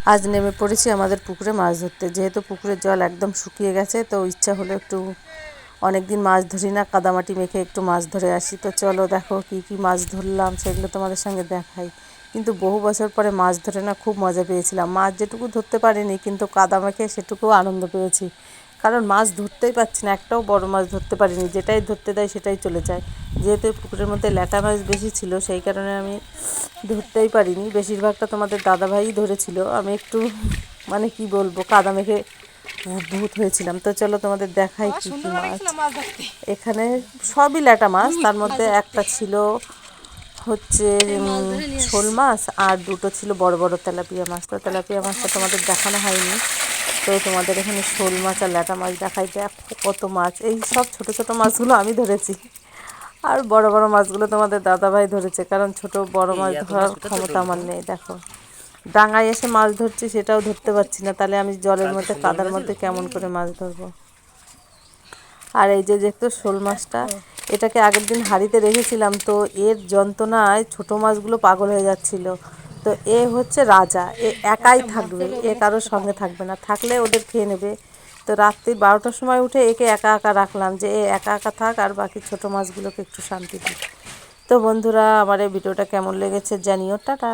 আজ নেমে পড়েছি আমাদের পুকুরে মাছ ধরতে। যেহেতু পুকুরের জল একদম শুকিয়ে গেছে, তো ইচ্ছা হলো একটু, অনেকদিন মাছ ধরি না, কাদামাটি মেখে একটু মাছ ধরে আসি। তো চলো দেখো কি কি মাছ ধরলাম, সেগুলো তোমাদের সঙ্গে দেখাই। কিন্তু বহু বছর পরে মাছ ধরে না খুব মজা পেয়েছিলাম। মাছ যেটুকু ধরতে পারিনি, কিন্তু কাদা মেখে সেটুকুও আনন্দ পেয়েছি। কারণ মাছ ধরতেই পারছি না, একটাও বড় মাছ ধরতে পারিনি, যেটাই ধরতে দেয় সেটাই চলে যায়। যেহেতু পুকুরের মধ্যে ল্যাটা মাছ বেশি ছিল, সেই কারণে আমি ধরতেই পারিনি। বেশিরভাগটা তোমাদের দাদাভাইই ধরেছিল। আমি একটু মানে কি বলবো, কাদা মেখে ভূত হয়েছিলাম। তো চলো তোমাদের দেখাই কি কি মাছ। এখানে সবই ল্যাটা মাছ, তার মধ্যে একটা ছিল হচ্ছে শোল মাছ, আর দুটো ছিল বড় বড় তেলাপিয়া মাছ। তো তেলাপিয়া মাছটা তোমাদের দেখানো হয়নি, তো তোমাদের এখানে শোল মাছ আর ল্যাটা মাছ দেখাই। দেখো কত মাছ! এই সব ছোট ছোট মাছগুলো আমি ধরেছি, আর বড় বড় মাছগুলো তোমাদের দাদাভাই ধরেছে, কারণ ছোট বড় মাছ ধরার ক্ষমতা আমার নেই। দেখো ডাঙায় এসে মাছ ধরছি, সেটাও ধরতে পারছি না, তাহলে আমি জলের মধ্যে কাদার মধ্যে কেমন করে মাছ ধরবো। আর এই যে দেখতো শোল মাছটা, এটাকে আগের দিন হাঁড়িতে রেখেছিলাম, তো এর যন্ত্রণায় ছোট মাছগুলো পাগল হয়ে যাচ্ছিল। তো এ হচ্ছে রাজা, এ একাই থাকবে, এ কারোর সঙ্গে থাকবে না, থাকলে ওদের খেয়ে নেবে। তো রাত্রি 12টার সময় উঠে একে একা একা রাখলাম, যে এ একা একা থাক আর বাকি ছোট মাছগুলোকে একটু শান্তি দিই। তো বন্ধুরা, আমার এই ভিডিওটা কেমন লেগেছে জানিও। টাটা।